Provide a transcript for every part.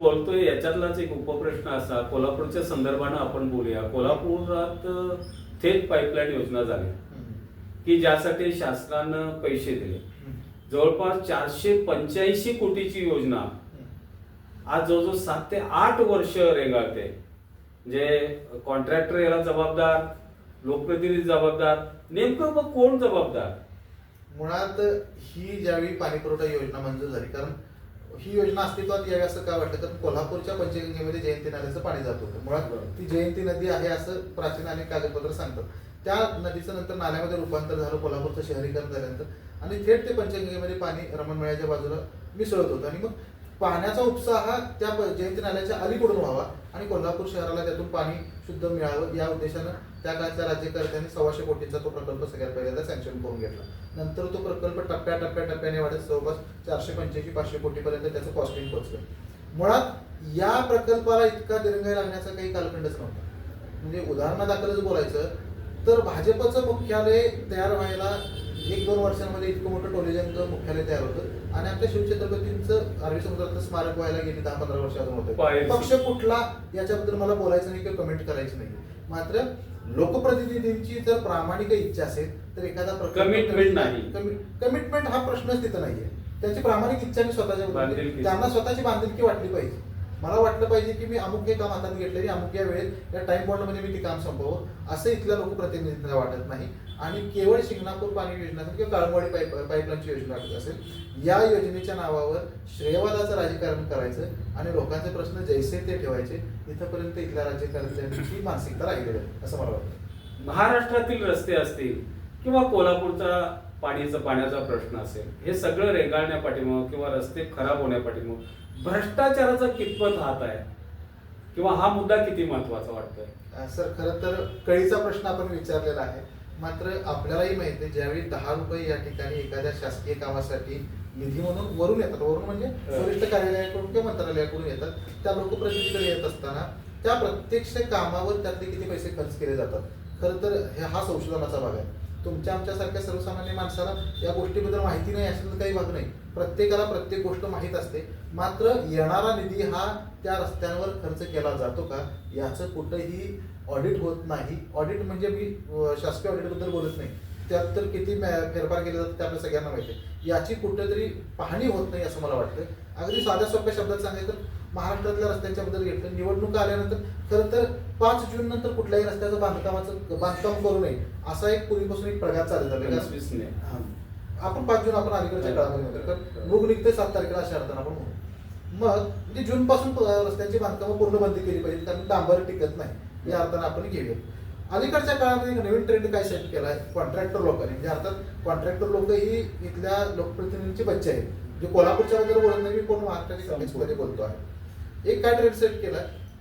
बोलतोय याच्यातलाच एक उपप्रश्न असा, कोल्हापूरच्या संदर्भानं आपण बोलूया. कोल्हापुरात थेट पाईपलाईन योजना झाली की ज्यासाठी शासनानं पैसे दिले. जवळपास 485 कोटीची योजना आज जवळजवळ 7 ते 8 वर्ष रेंगाळते. म्हणजे कॉन्ट्रॅक्टर याला जबाबदार, लोकप्रतिनिधी जबाबदार, नेमकं मग कोण जबाबदार? मुळात ही ज्यावेळी पाणी पुरवठा योजना मंजूर झाली, कारण ही योजना अस्तित्वात यावी असं का वाटतं, कारण कोल्हापूरच्या पंचगंगेमध्ये जयंती नदीचं पाणी जात होतं. मुळात ती जयंती नदी आहे असं प्राचीन अनेक कागदपत्र सांगतात. त्या नदीचं नंतर नाल्यामध्ये रूपांतर झालं कोल्हापूरचं शहरीकरण झाल्यानंतर, आणि थेट ते पंचगंगेमध्ये पाणी रमणमेळ्याच्या बाजूला मिसळत होतं. आणि मग पाण्याचा उपसा हा त्या जयंती नाल्याच्या अलीकडून व्हावा आणि कोल्हापूर शहराला त्यातून पाणी शुद्ध मिळावं या उद्देशानं त्या काळच्या राज्यकर्त्यांनी 125 कोटींचा तो प्रकल्प सगळ्यात पहिल्यांदा सँक्शन करून घेतला. नंतर तो प्रकल्प टप्प्याटप्प्याने वाढत जवळपास 485-500 कोटीपर्यंत त्याचं कॉस्टिंग पोहोचलं. मुळात या प्रकल्पाला इतका दिरंगाई लागण्याचा काही कालखंडच नव्हता. म्हणजे उदाहरणादाखलच बोलायचं तर भाजपचं मुख्यालय तयार व्हायला 1-2 वर्षांमध्ये इतकं मोठं टोलेजंग मुख्यालय तयार होतं, आणि आपल्या शिवछत्रपतींचं अरबी समुद्रातलं स्मारक व्हायला गेली 10-15 वर्ष अजून होतं. पक्ष कुठला याच्याबद्दल मला बोलायचं नाही किंवा कमेंट करायची नाही. मात्र लोकप्रतिनिधींची जर प्रामाणिक इच्छा असेल तर एखादा कमिटमेंट नाही, कमिटमेंट हा प्रश्नच तिथं नाहीये. त्यांची प्रामाणिक इच्छा मी स्वतःच्या त्यांना स्वतःची बांधिलकी वाटली पाहिजे. मला वाटलं पाहिजे की मी अमुक हे काम हातात घेतलं, अमुक या वेळेत या टाइम बॉन्डमध्ये मी ते काम संपवावं, असं इथल्या लोकप्रतिनिधींना वाटत नाही. आणि केवळ शिंगणापूर पाणी योजना किंवा काळमवाडी पाईपलाईनची योजना असेल, या योजनेच्या नावावर श्रेयवादाचं राजकारण करायचं आणि लोकांचे प्रश्न जैसे ते ठेवायचे, इथपर्यंत इथल्या राज्यकर्त्यांची मानसिकता राहिलेली आहे असं मला वाटतं. महाराष्ट्रातील रस्ते असतील किंवा कोल्हापूरचा पाण्याचा प्रश्न असेल, हे सगळं रेंगाळण्यापाठीमागं किंवा रस्ते खराब होण्यापाठीमागं भ्रष्टाचाराचा कितपत हात आहे किंवा हा मुद्दा किती महत्वाचा वाटतोय? सर, खरं तर कळीचा प्रश्न आपण विचारलेला आहे. मात्र आपल्यालाही माहिती आहे, ज्यावेळी 10 रुपये या ठिकाणी एखाद्या शासकीय कामासाठी निधी म्हणून वरून येतात, वरून म्हणजे वरिष्ठ कार्यालयाकडून किंवा मंत्रालयाकडून येतात, त्या लोकप्रतिनिधीकडे येत असताना त्या प्रत्यक्ष कामावर त्यातले किती पैसे खर्च केले जातात, खरं तर हा संशोधनाचा भाग आहे. तुमच्या आमच्यासारख्या सर्वसामान्य माणसाला या गोष्टीबद्दल माहिती नाही असेल तर काही भाग नाही. प्रत्येकाला प्रत्येक गोष्ट माहीत असते. मात्र येणारा निधी हा त्या रस्त्यांवर खर्च केला जातो का याचं कुठंही ऑडिट होत नाही. ऑडिट म्हणजे मी शासकीय ऑडिटबद्दल बोलत नाही, त्यात तर किती फेरफार केले जातात ते आपल्या सगळ्यांना माहिती आहे. याची कुठेतरी पाहणी होत नाही असं मला वाटतं. अगदी साध्या सोप्या शब्दात सांगायचं तर महाराष्ट्रातल्या रस्त्यांच्या बद्दल घेतलं, निवडणूक आल्यानंतर खरं तर 5 जून नंतर कुठल्याही रस्त्याचं बांधकाम करू नये असा एक पूर्वीपासून एक प्रघात चालू झाला. आपण 5 जून आपण अलीकडच्या काळामध्ये तर मृग निघते 7 तारखेला अशा अर्थानं आपण म्हणू. मग म्हणजे जून पासून रस्त्यांची बांधकामं पूर्ण बंदी केली पाहिजे, कारण डांबर टिकत नाही या अर्थानं आपण घेऊया. अलीकडच्या काळामध्ये एक नवीन ट्रेंड काय सेट केला आहे कॉन्ट्रॅक्टर लोकांनी, म्हणजे अर्थात कॉन्ट्रॅक्टर लोक ही इथल्या लोकप्रतिनिधींची बच्चे आहेत. जे कोल्हापूरच्या बद्दल बोलत नाही, मी कोण महाराष्ट्रामध्ये बोलतो आहे. एक काय ट्रेंड सेट केला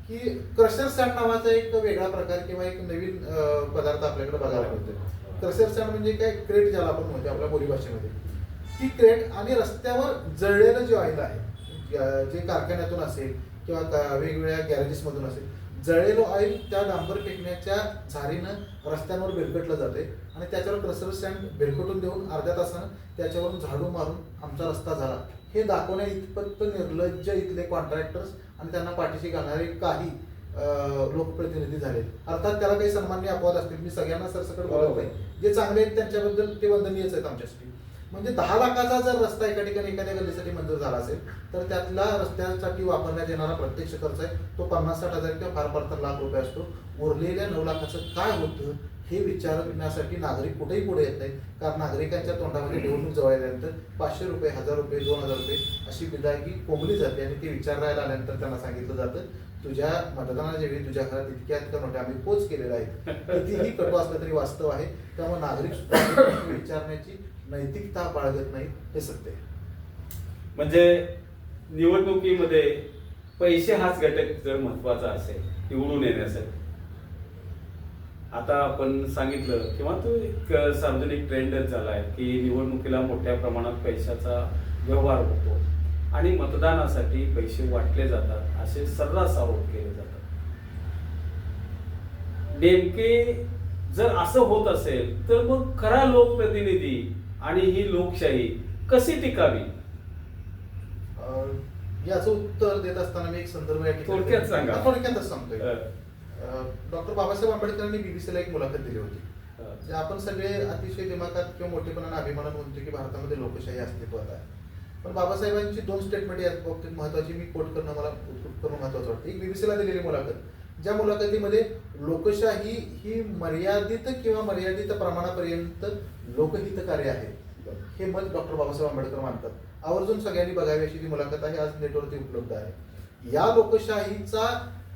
की क्रशर सँड नावाचा एक वेगळा प्रकार किंवा एक नवीन पदार्थ आपल्याकडे बघायला मिळतो. क्रशर सँड म्हणजे काय, क्रेट ज्याला आपण म्हणतो आपल्या बोलीभाषेमध्ये, ती क्रेट आणि रस्त्यावर जळलेलं जे ऑइल आहे, जे कारखान्यातून असेल किंवा वेगवेगळ्या गॅरेजेसमधून असेल, जळलेलं ऑइल त्या डांबर फेकण्याच्या झारीनं रस्त्यांवर भिरकटलं जाते आणि त्याच्यावर क्रशर सँड भिरकटून देऊन अर्ध्या तासानं त्याच्यावरून झाडू मारून आमचा रस्ता झाला हे दाखवण्या इतपत निर्लज्ज इथले कॉन्ट्रॅक्टर्स आणि त्यांना पाठीशी घालणारे काही लोकप्रतिनिधी झाले. अर्थात त्याला काही सन्माननीय अपवाद असतील, मी सगळ्यांना सरसकट बोलत नाही. जे चांगले आहेत त्यांच्याबद्दल ते वंदनीयच आहेत आमच्यासाठी. म्हणजे 10 लाखाचा जर रस्ता एका ठिकाणी एखाद्या गल्लीसाठी मंजूर झाला असेल तर त्यातला रस्त्यासाठी वापरण्यात येणारा प्रत्यक्ष खर्च आहे तो 50-60 हजार किंवा फार फार तर लाख रुपये असतो. उरलेल्या 9 लाखाचं काय होतं हे विचारण्यासाठी नागरिक कुठेही पुढे येत नाही, कारण नागरिकांच्या तोंडामध्ये निवडणूक जवळ आल्यानंतर 500 रुपये, 1000 रुपये, 2000 रुपये अशी बिदागी कोंबली जाते आणि ते विचारायला आल्यानंतर त्यांना सांगितलं जातं तुझ्या मतदानाच्या वेळी तुझ्या घरात इतक्या नोट्या आम्ही पोच केलेल्या आहेत. कितीही कटू असलं तरी वास्तव आहे. त्यामुळे नागरिक विचारण्याची नैतिकता बाळगत नाही हे सत्य आहे. म्हणजे निवडणुकीमध्ये पैसे हाच घटक जर महत्वाचा असेल निवडून येण्यासाठी, आता आपण सांगितलं किंवा तो एक सार्वजनिक ट्रेंडच झाला आहे की निवडणुकीला मोठ्या प्रमाणात पैशाचा व्यवहार होतो आणि मतदानासाठी पैसे वाटले जातात असे सर्रास आरोप केले जातात. नेमके जर असं होत असेल तर मग खरा लोकप्रतिनिधी आणि ही लोकशाही कशी टिकावी? याचं उत्तर देत असताना मी एक संदर्भ या ठिकाणी थोडक्यात सांगा. थोडक्यातच सांगतोय. अ, डॉक्टर बाबासाहेब आंबेडकरांनी बीबीसीला एक मुलाखत दिली होती. अ, जे आपण सगळे अतिशय दिमागात किंवा मोठेपणाने अभिमानाने म्हणतो की भारतामध्ये लोकशाही अस्तित्वात आहे. पण बाबासाहेबांची 2 स्टेटमेंट या बाबतीत महत्वाची मी कोट करणं मला उत्कृष्ट महत्वाचं वाटतं. एक बीबीसीला दिलेली मुलाखत, ज्या मुलाखतीमध्ये लोकशाही ही मर्यादित किंवा मर्यादित प्रमाणापर्यंत लोकहितकारी आहे, हे मत डॉक्टर बाबासाहेब आंबेडकर मानतात. आवर्जून सगळ्यांनी बघावी अशी ती मुलाखत आहे, आज नेटवरती उपलब्ध आहे. या लोकशाहीचा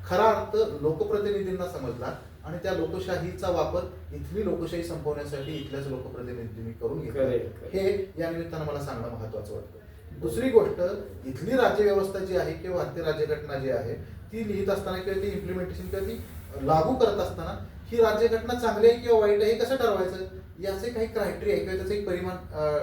खरा अर्थ लोकप्रतिनिधींना समजला आणि त्या लोकशाहीचा वापर इथली लोकशाही संपवण्यासाठी इथल्याच लोकप्रतिनिधींनी करून घेतला. Correct. हे या निमित्तानं मला सांगणं महत्वाचं वाटतं. दुसरी गोष्ट, इथली राज्यव्यवस्था जी आहे किंवा भारतीय राज्यघटना जी आहे ती लिहित असताना किंवा ती इम्प्लिमेंटेशन किंवा ती लागू करत असताना ही राज्यघटना चांगली आहे किंवा वाईट आहे हे कसं ठरवायचं, याचे काही क्रायटेरिया किंवा त्याचे एक परिमाण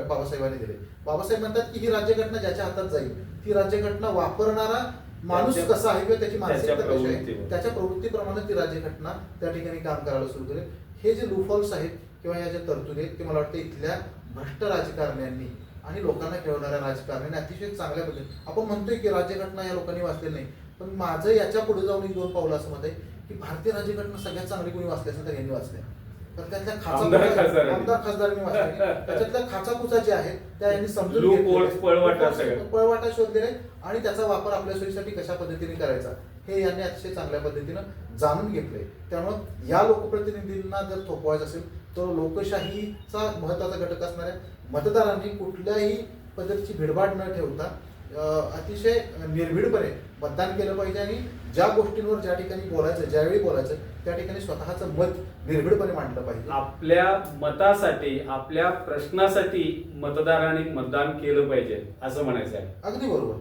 बाबासाहेबांनी दिले. बाबासाहेब म्हणतात की ही राज्यघटना ज्याच्या हातात जाईल, ती राज्यघटना वापरणारा माणूस कसा आहे किंवा त्याची मानसिकता कशी आहे, त्याच्या प्रवृत्तीप्रमाणे ती राज्यघटना त्या ठिकाणी काम करायला सुरू करेल. हे जे लूफॉल्स आहेत किंवा या ज्या तरतुदी आहेत ते मला वाटतं इथल्या भ्रष्ट राजकारण्यांनी आणि लोकांना खेळवणाऱ्या राजकारण्यांनी अतिशय चांगल्या पद्धतीने, आपण म्हणतोय की राज्यघटना या लोकांनी वाचलेली नाही, पण माझं याच्या पुढे जाऊन एक 2 पावलं असं मत आहे की भारतीय राज्यघटना सगळ्यात चांगली कोणी वाचली असेल तर यांनी वाचल्या. तर त्यातल्या आमदार खासदारांनी वाचल्या, त्याच्यातल्या खाचाखुचा ज्या आहेत त्या यांनी समजून Loop घेतलेल्या holes, पळवाटा आहेत. सगळं. पळवाटा शोधलेले आणि त्याचा वापर आपल्या सोयीसाठी कशा पद्धतीने करायचा हे यांनी अतिशय चांगल्या पद्धतीनं जाणून घेतलंय. त्यामुळं या लोकप्रतिनिधींना जर थोपवायचं असेल तर लोकशाहीचा महत्वाचा घटक असणाऱ्या मतदारांनी कुठल्याही पद्धतीची भिडभाड न ठेवता अतिशय निर्भीडपणे मतदान केलं पाहिजे आणि ज्या गोष्टींवर ज्या ठिकाणी बोलायचं, ज्यावेळी बोलायचं त्या ठिकाणी स्वतःचं मत निर्भीडपणे मांडलं पाहिजे. आपल्या मतासाठी, आपल्या प्रश्नासाठी मतदारांनी मतदान केलं पाहिजे असं म्हणायचं आहे. अगदी बरोबर.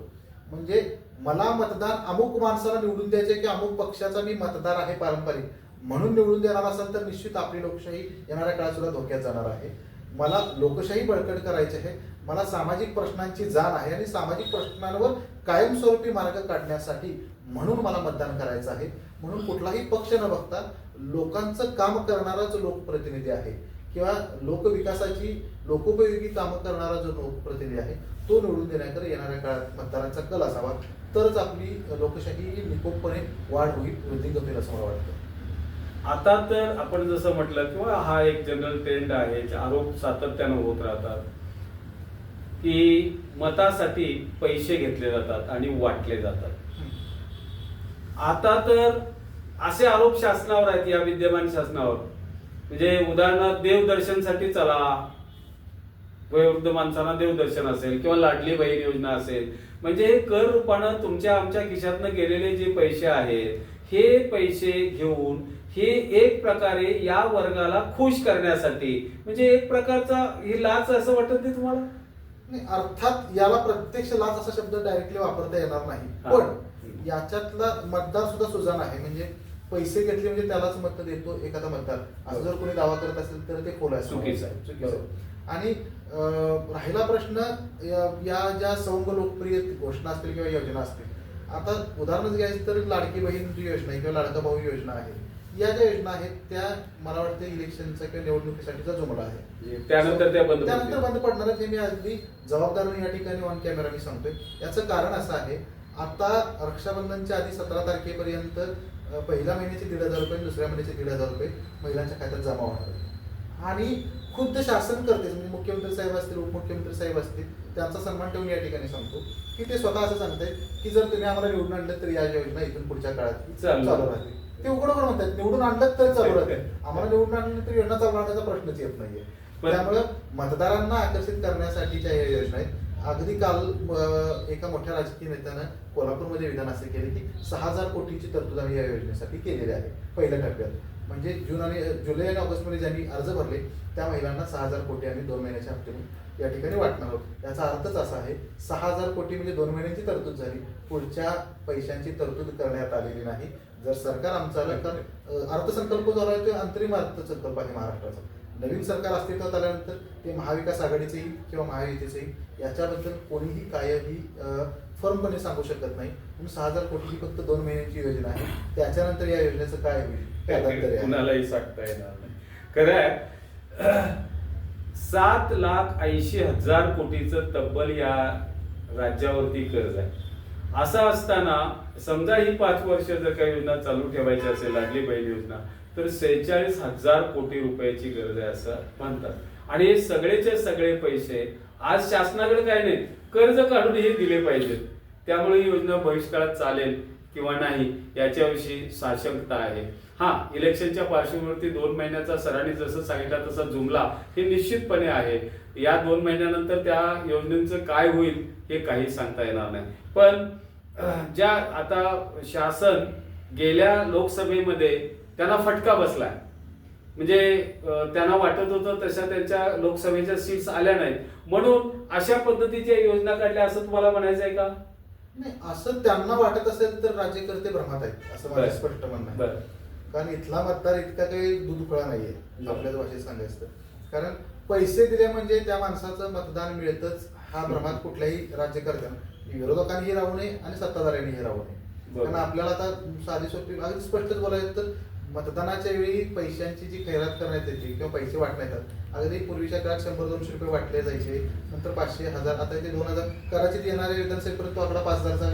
म्हणजे मला मतदान अमुक माणसाला निवडून द्यायचे की अमुक पक्षाचा मी मतदार आहे पारंपरिक म्हणून निवडून देणार असेल तर निश्चित आपली लोकशाही येणाऱ्या काळात सुद्धा धोक्यात जाणार आहे. मला लोकशाही बळकट करायची आहे, मला सामाजिक प्रश्नांची जाण आहे आणि सामाजिक प्रश्नांवर कायमस्वरूपी मार्ग काढण्यासाठी म्हणून मला मतदान करायचं आहे. म्हणून कुठलाही पक्ष न बघता लोकांचं काम करणारा जो लोकप्रतिनिधी आहे किंवा लोकविकासाची लोकोपयोगी कामं करणारा जो लोकप्रतिनिधी आहे तो निवडून देण्याकडे येणाऱ्या काळात मतदारांचा कल असावा, तरच आपली लोकशाही निकोपपणे वाढ होईल, वृद्धिंगत होईल असं मला वाटतं. आता तर आपण जसं म्हटलं किंवा हा एक जनरल ट्रेंड आहे, आरोप सातत्यानं होत राहतात की मतासाठी पैसे घेतले जातात आणि वाटले जातात. आता तर असे आरोप शासनावर आहेत, या विद्यमान शासनावर. म्हणजे उदाहरणार्थ देवदर्शनसाठी चला, वयोवृद्ध माणसांना देवदर्शन असेल किंवा लाडली बहीण योजना असेल, म्हणजे कर रूपानं तुमच्या आमच्या खिशातनं गेलेले जे पैसे आहेत हे पैसे घेऊन हे एक प्रकारे या वर्गाला खुश करण्यासाठी, म्हणजे एक प्रकारचा ही लाच असं वाटत नाही तुम्हाला? नाही, अर्थात याला प्रत्यक्ष लाच असा शब्द डायरेक्टली वापरता येणार नाही, पण याच्यातला मतदार सुद्धा सुजाण आहे. म्हणजे पैसे घेतले म्हणजे त्यालाच मत देतो एखादा मतदार, असं जर कोणी दावा करत असेल तर ते खोल आहे, चुकीचं आहे. आणि राहिला प्रश्न या ज्या सौंग लोकप्रिय घोषणा असतील किंवा योजना असतील, आता उदाहरणच घ्यायचं तर लाडकी बहीण जी योजना आहे किंवा लाडका भाऊ योजना आहे, या ज्या योजना आहेत त्या मला वाटतं इलेक्शनचा किंवा निवडणुकीसाठीचा जुमला आहे. त्यानंतर त्यानंतर बंद पडणार आहे, हे मी अगदी जबाबदारीने या ठिकाणी ऑन कॅमेरा मी सांगतोय. याचं कारण असं आहे, आता रक्षाबंधनच्या आधी 17 तारखेपर्यंत पहिल्या महिन्याचे 1,500 रुपये, दुसऱ्या महिन्याचे 1,500 रुपये महिलांच्या खात्यात जमा होणार आहे. आणि खुद्द शासन करते, म्हणजे मुख्यमंत्री साहेब असतील, उपमुख्यमंत्री साहेब असतील, त्यांचा सन्मान ठेवून या ठिकाणी सांगतो की ते स्वतः असं सांगताय की जर तुम्ही आम्हाला निवडून आणलं तर या योजना इथून पुढच्या काळात चालू राहतील. ते उघड म्हणतात निवडून आणलं तर चालू राहतील, आम्हाला निवडून आणलं तर योजना चालू राहण्याचा प्रश्नच येत नाहीये. त्यामुळे मतदारांना आकर्षित करण्यासाठीच्या या योजना आहेत. अगदी काल एका मोठ्या राजकीय नेत्यानं कोल्हापूरमध्ये विधान असे केले की 6,000 कोटींची तरतूद आम्ही या योजनेसाठी केलेली आहे पहिल्या टप्प्यात. म्हणजे जुलै आणि ऑगस्टमध्ये ज्यांनी अर्ज भरले त्या महिलांना 6,000 कोटी आम्ही 2 महिन्याच्या हप्त्यातून या ठिकाणी वाटणार आहोत. याचा अर्थच असा आहे, 6,000 कोटी म्हणजे 2 महिन्यांची तरतूद झाली, पुढच्या पैशांची तरतूद करण्यात आलेली नाही. जर सरकार आमचं अर्थसंकल्प जो आहे तो अंतरिम अर्थसंकल्प आहे महाराष्ट्राचा. नवीन सरकार अस्तित्वात आल्यानंतर ते महाविकास आघाडीचेही किंवा महायुतीचेही याच्याबद्दल कोणीही कायही फर्मपणे सांगू शकत नाही. म्हणून 6,000 कोटी ही फक्त 2 महिन्यांची योजना आहे. त्याच्यानंतर या योजनेचं काय होईल कुणालाही सांगता येणार नाही. खरं आहे, 7,80,000 कोटीचं तब्बल या राज्यावरती कर्ज आहे असं असताना समजा ही 5 वर्ष जर काही योजना चालू ठेवायची असेल, लाडली बहीण योजना, तर 46,000 कोटी रुपयाची गरज आहे असं म्हणतात. आणि हे सगळेचे सगळे पैसे आज शासनाकडे काय नाही, कर्ज काढून हे दिले पाहिजेत. त्यामुळे ही योजना भविष्यकाळात चालेल किंवा नाही याच्याविषयी साशंकता आहे. हा, इलेक्शनच्या पार्श्वभूमीवरती 2 महिन्याचा सरांनी जसं सांगितलं तसा जुमला हे निश्चितपणे आहे. या 2 महिन्यानंतर त्या योजनेचं काय होईल हे काही सांगता येणार नाही. पण ज्या आता शासन गेल्या लोकसभेमध्ये त्यांना फटका बसलाय, म्हणजे त्यांना वाटत होतं तशा त्यांच्या लोकसभेच्या सीट्स आल्या नाहीत, म्हणून अशा पद्धतीच्या योजना काढल्या असं तुम्हाला म्हणायचं आहे का? नाही, असं त्यांना वाटत असेल तर राज्यकर्ते भ्रमात आहेत असं माझं बरं. स्पष्ट म्हणणं आहे. बरं. कारण इथला मतदार इतका काही दुधुकळा नाहीये आपल्याच भाषेत सांगायचं तर. कारण पैसे दिले म्हणजे त्या माणसाचं मतदान मिळतच हा भ्रमात कुठल्याही राज्यकर्त्यांना, विरोधकांनीही राहू नये आणि सत्ताधाऱ्यांनीही राहू नये. कारण आपल्याला आता साधी सोपी अगदी स्पष्टच बोलायचं तर मतदानाच्या वेळी पैशांची जी खैरात करण्यात येते किंवा पैसे वाटण्यात येतात, अगदी पूर्वीच्या काळात 100-200 रुपये वाटले जायचे, नंतर 500, 1000, आता ते 2000 कदाचित येणाऱ्या विधानसभेपर्यंत तो आकडा 5000चा.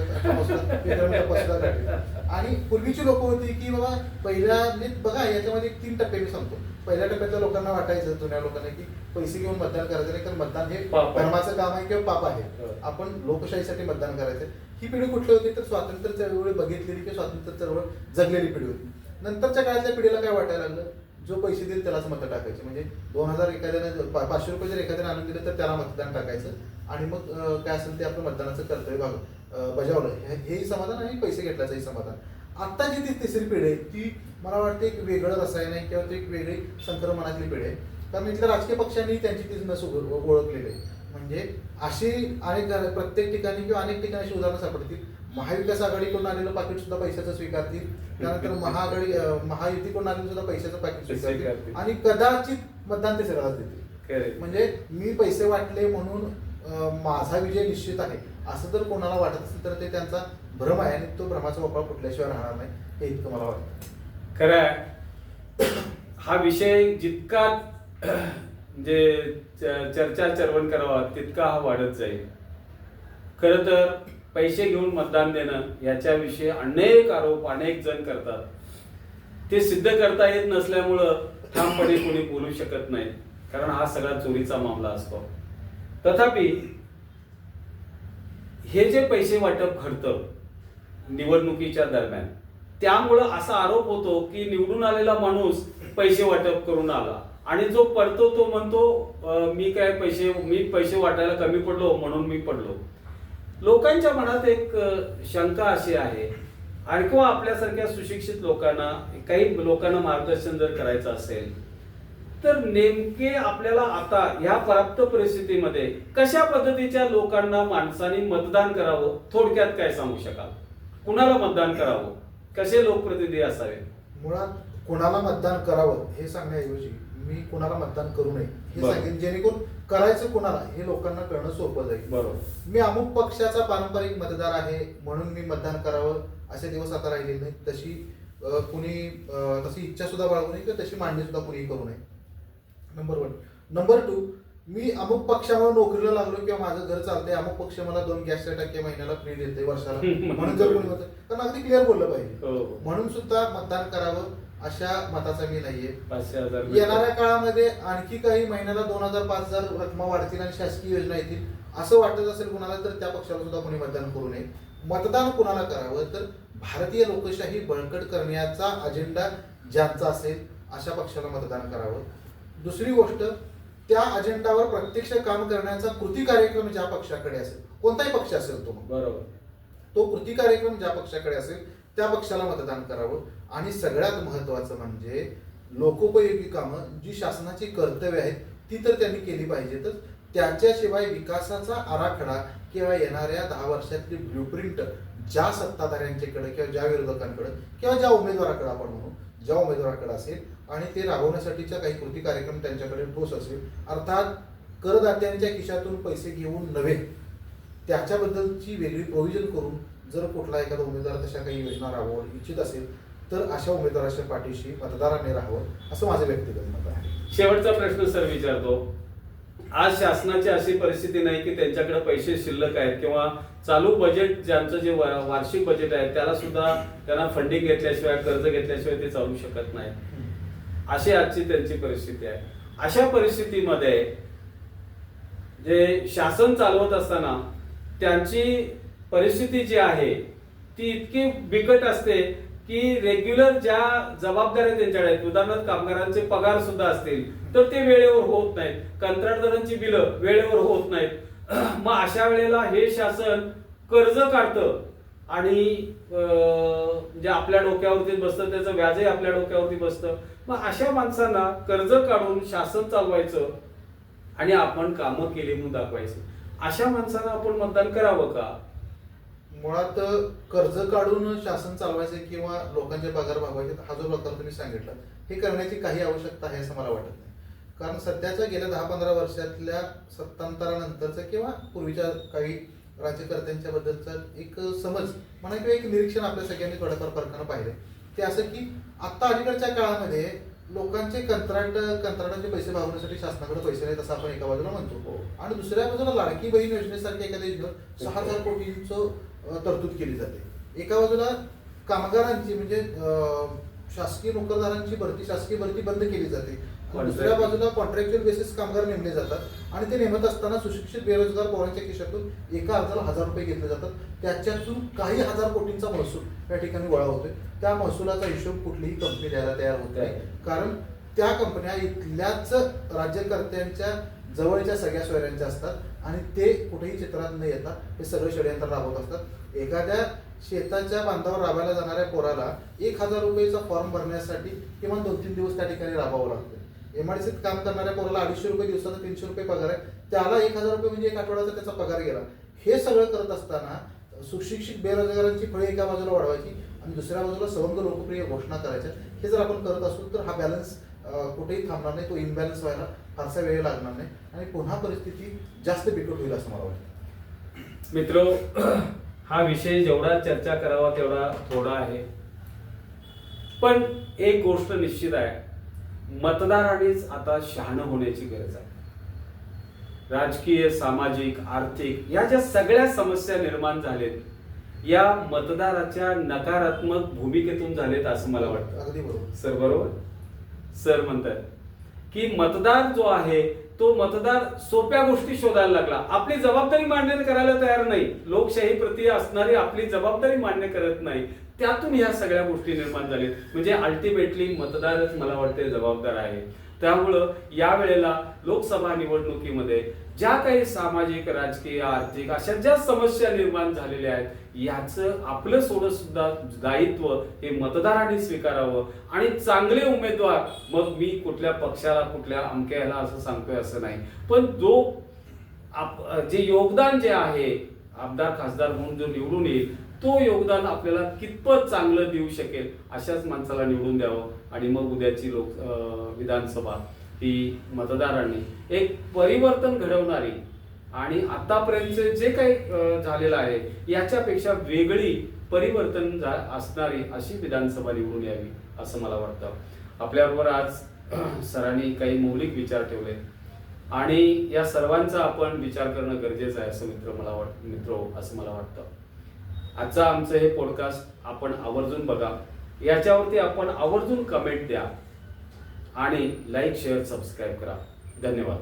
आणि पूर्वीची लोक होती की बाबा पहिल्या बघा याच्यामध्ये 3 टप्पे मी सांगतो. पहिल्या टप्प्यातल्या लोकांना वाटायचं, जुन्या लोकांना, की पैसे घेऊन मतदान करायचं नाही, कारण मतदान हे धर्माचं काम आहे किंवा पाप आहे, आपण लोकशाहीसाठी मतदान करायचं. ही पिढी कुठली होती तर स्वातंत्र्य चळवळ बघितलेली किंवा स्वातंत्र्य चळवळ जगलेली पिढी होती. नंतरच्या काळातल्या पिढीला काय वाटायला लागलं, जो पैसे देईल त्यालाच मतं टाकायचे. म्हणजे 2000 एखाद्याने 500 रुपये जर एखाद्याने आणून दिले तर त्याला मतदान टाकायचं आणि मग काय असेल ते आपलं मतदानाचं कर्तव्य बजावलं, हेही समाधान आणि पैसे घेतल्याचंही समाधान. आता जी ती तिसरी पिढी आहे ती मला वाटते एक वेगळं रसायन आहे किंवा ती एक वेगळी संक्रमणातली पिढी आहे. कारण इथल्या राजकीय पक्षांनी त्यांची ती नस ओळखलेली आहे. म्हणजे अशी अनेक प्रत्येक ठिकाणी किंवा अनेक ठिकाणी अशी उदाहरणं सापडतील. महाविकास आघाडीकडून आलेलं पाकिट सुद्धा पैशाचं स्वीकारतील, त्यानंतर महायुतीकडून आलेलं सुद्धा पैशाचं पाकिट स्वीकारतील आणि कदाचित मतदान ते सरळच देतील. म्हणजे मी पैसे वाटले म्हणून माझा विजय निश्चित आहे असं जर कोणाला वाटत असेल तर ते त्यांचा भ्रम आहे आणि तो भ्रमाचा वापर कुठल्याशिवाय राहणार नाही, हे इतकं मला वाटतं. खरं आहे, हा विषय जितका म्हणजे चर्चा चर्वण करावा तितका हा वाढत जाईल. खर तर पैसे घेऊन मतदान देणं याच्याविषयी अनेक आरोप अनेक जण करतात. ते सिद्ध करता येत नसल्यामुळं ठामपणे कोणी बोलू शकत नाही, कारण हा सगळा चोरीचा मामला असतो. तथापि हे जे पैसे वाटप घडतं निवडणुकीच्या दरम्यान, त्यामुळं असा आरोप होतो की निवडून आलेला माणूस पैसे वाटप करून आला आणि जो पडतो तो म्हणतो मी पैसे वाटायला कमी पडलो म्हणून मी पडलो. लोकांच्या मनात एक शंका अशी आहे, आणि किंवा आपल्यासारख्या सुशिक्षित लोकांना, काही लोकांना मार्गदर्शन जर करायचं असेल तर नेमके आपल्याला आता ह्या प्राप्त परिस्थितीमध्ये कशा पद्धतीच्या लोकांना माणसांनी मतदान करावं, थोडक्यात काय सांगू शकाल? कुणाला मतदान करावं, कसे लोकप्रतिनिधी असावे? मुळात कोणाला मतदान करावं हे सांगण्याऐवजी मी कोणाला मतदान करू नये हे सांगेन, जेणेकरून करायचं कोणाला हे लोकांना कळणं सोपं जाईल. बरोबर. मी अमुक पक्षाचा पारंपरिक मतदार आहे म्हणून मी मतदान करावं असे दिवस आता राहिलेले नाही. तशी इच्छा सुद्धा बाळगू नये किंवा तशी मांडणी सुद्धा कुणी करू नये. नंबर 1. नंबर 2, मी अमुक पक्षामुळे नोकरीला लागलो किंवा माझं घर चालतंय, अमुक पक्ष मला 2 गॅसच्या टाक्या महिन्याला फ्री देते वर्षाला म्हणून जर कोणी होतं, कारण अगदी क्लिअर बोललं पाहिजे, म्हणून सुद्धा मतदान करावं अशा मताचा मी नाहीये. 5,000 येणाऱ्या काळामध्ये आणखी काही महिन्याला 2,000-5,000 रक्कमा वाढतील आणि शासकीय योजना येतील असं वाटत असेल कुणाला तर त्या पक्षाला सुद्धा कोणी मतदान करू नये. मतदान कुणाला करावं तर भारतीय लोकशाही बळकट करण्याचा अजेंडा ज्यांचा असेल अशा पक्षाला मतदान करावं. दुसरी गोष्ट, त्या अजेंडावर प्रत्यक्ष काम करण्याचा कृती कार्यक्रम ज्या पक्षाकडे असेल, कोणताही पक्ष असेल तो, बरोबर, तो कृती कार्यक्रम ज्या पक्षाकडे असेल त्या पक्षाला मतदान करावं. आणि सगळ्यात महत्वाचं म्हणजे लोकोपयोगी कामं जी शासनाची कर्तव्य आहेत ती तर त्यांनी केली पाहिजेतच. त्याच्याशिवाय विकासाचा आराखडा किंवा येणाऱ्या 10 वर्षातली ब्ल्यूप्रिंट ज्या सत्ताधाऱ्यांच्याकडे किंवा ज्या विरोधकांकडे किंवा ज्या उमेदवाराकडे आपण म्हणू, ज्या उमेदवाराकडे असेल आणि ते राबवण्यासाठीच्या काही कृती कार्यक्रम त्यांच्याकडे ठोस असेल, अर्थात करदात्यांच्या खिशातून पैसे घेऊन नव्हे, त्याच्याबद्दलची वेगळी प्रोव्हिजन करून जर कुठला एखादा उमेदवार तशा काही योजना राबवू इच्छित असेल तर अशा उमेदवाराच्या पाठीशी मतदारांनी राहावं असं माझं व्यक्तिगत मत आहे. शेवटचा प्रश्न सर विचारतो. आज शासनाची अशी परिस्थिती नाही की त्यांच्याकडे पैसे शिल्लक आहेत किंवा चालू बजेट ज्यांचं जे वार्षिक बजेट आहे त्याला सुद्धा त्यांना फंडिंग घेतल्याशिवाय कर्ज घेतल्याशिवाय ते चालू शकत नाही. अशी आजची त्यांची परिस्थिती आहे. अशा परिस्थितीमध्ये जे शासन चालवत असताना त्यांची परिस्थिती जी आहे ती इतकी बिकट असते की रेग्युलर ज्या जबाबदाऱ्या त्यांच्याकडे आहेत, उदाहरणार्थ कामगारांचे पगार सुद्धा असतील तर ते वेळेवर होत नाहीत, कंत्राटदारांची बिलं वेळेवर होत नाहीत. मग अशा वेळेला हे शासन कर्ज काढतं आणि जे आपल्या डोक्यावरती बसतं त्याचं व्याजही आपल्या डोक्यावरती बसतं. मग अशा माणसांना कर्ज काढून शासन चालवायचं आणि आपण कामं केली म्हणून दाखवायचं. अशा माणसांना आपण मतदान करावं का? मुळात कर्ज काढून शासन चालवायचे किंवा लोकांचे पगार भागवायचे हा जो प्रकार तुम्ही सांगितला हे करण्याची काही आवश्यकता आहे असं मला वाटत नाही. कारण सध्याच्या गेल्या 10-15 वर्षातल्या सत्तांतरानंतरचं किंवा पूर्वीच्या काही राज्यकर्त्यांच्या बद्दलचा एक समज म्हणा किंवा एक निरीक्षण आपल्या सगळ्यांनी थोड्याफार फरकानं पाहिलं ते असं की आता अलीकडच्या काळामध्ये लोकांचे कंत्राटांचे पैसे भागवण्यासाठी शासनाकडे पैसे नाहीत असं आपण एका बाजूला म्हणतो आणि दुसऱ्या बाजूला लाडकी बहीण योजनेसारख्या एखाद्या योजनेत 6,000 कोटींचं तरतूद केली जाते. एका बाजूला कामगारांची म्हणजे शासकीय नोकरदारांची भरती शासकीय भरती बंद केली जाते. दुसऱ्या बाजूला कॉन्ट्रॅक्च्युअल बेसिस कामगार नेमले जातात आणि ते नेमत असताना सुशिक्षित बेरोजगार पोरांच्या खिशातून एका अर्जाला 1,000 रुपये घेतले जातात. त्याच्यातून काही हजार कोटींचा महसूल या ठिकाणी गोळा होतोय. त्या महसुलाचा हिशोब कुठलीही कंपनी द्यायला तयार होत नाही कारण त्या कंपन्या इथल्याच राज्यकर्त्यांच्या जवळच्या सगळ्या सोयऱ्यांच्या असतात आणि ते कुठेही चित्रात न येता हे सगळं षडयंत्र राबवत असतात. एखाद्या शेताच्या बांधावर राबायला जाणाऱ्या पोराला 1,000 रुपयेचा फॉर्म भरण्यासाठी किमान 2-3 दिवस त्या ठिकाणी राबावं लागतं. एमआयडीसीत काम करणाऱ्या पोराला 250 रुपये दिवसाचा 300 रुपये पगार आहे, त्याला 1,000 रुपये म्हणजे एक आठवड्याचा त्याचा पगार गेला. हे सगळं करत असताना सुशिक्षित बेरोजगारांची फळे एका बाजूला वाढवायची आणि दुसऱ्या बाजूला सवंग लोकप्रिय घोषणा करायच्या. हे जर आपण करत असू तर हा बॅलन्स कुठेही थांबणार नाही, तो इम्बॅलन्स व्हायला फारसा वेळ लागणार नाही आणि पुन्हा परिस्थिती जास्त बिकट होईल असं मला वाटतं. मित्र, हा विषय जेवढा चर्चा करावा तेवढा थोडा आहे, पण एक गोष्ट निश्चित आहे, मतदारांनीच आता शहाणं होण्याची गरज आहे. राजकीय, सामाजिक, आर्थिक या ज्या सगळ्या समस्या निर्माण झालेत या मतदाराच्या नकारात्मक भूमिकेतून झालेत असं मला वाटतं. अगदी बरोबर सर. बरोबर सर म्हणतात की मतदार जो आहे तो मतदार सोप्या गोष्टी शोधायला लागला, आपली जबाबदारी मान्य करायला तयार नाही, लोकशाही प्रती असणारी आपली जबाबदारी मान्य करत नाही. त्यातून ह्या सगळ्या गोष्टी निर्माण झाल्या. म्हणजे अल्टिमेटली मतदारच मला वाटते जबाबदार आहे. त्यामुळं या वेळेला लोकसभा निवडणुकीमध्ये ज्या काही सामाजिक, राजकीय, आर्थिक अशा ज्या समस्या निर्माण झालेल्या आहेत याचं आपलं सुद्धा दायित्व हे मतदारांनी स्वीकारावं आणि चांगले उमेदवार, मग मी कुठल्या पक्षाला कुठल्या अमक्याला असं सांगतोय असं नाही, पण जे योगदान जे आहे आमदार खासदार म्हणून जो निवडून येईल तो योगदान आपल्याला कितपत चांगलं देऊ शकेल अशाच माणसाला निवडून द्यावं आणि मग उद्याची विधानसभा ही मतदारांनी एक परिवर्तन घडवणारी आणि आतापर्यंत जे काही झालेलं आहे याच्यापेक्षा वेगळी परिवर्तन असणारी अशी विधानसभा निवडून यावी असं मला वाटतं. आपल्याबरोबर आज सरांनी काही मौलिक विचार ठेवले आणि या सर्वांचा आपण विचार करणं गरजेचं आहे असं असं मला वाटतं. आजचं आमचं हे पॉडकास्ट आपण आवर्जून बघा, याच्यावरती आपण आवर्जून कमेंट द्या आणि लाईक, शेअर, सबस्क्राईब करा. धन्यवाद.